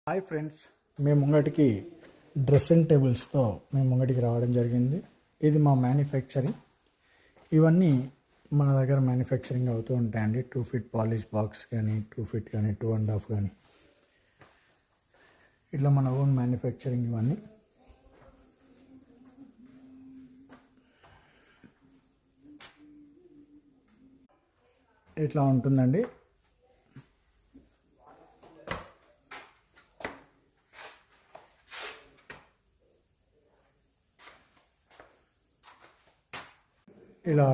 Hi friends, మేము ముంగటికి dressing టేబుల్స్తో మేము ముంగటికి రావడం జరిగింది. ఇది మా మ్యానుఫ్యాక్చరింగ్. ఇవన్నీ మన దగ్గర మ్యానుఫ్యాక్చరింగ్ అవుతూ ఉంటాయండి. 2 feet పాలిష్ బాక్స్ కానీ 2 feet కానీ 2.5 కానీ ఇట్లా మన ఓన్ మ్యానుఫ్యాక్చరింగ్ ఇవన్నీ. ఇట్లా ఉంటుందండి. ఇలా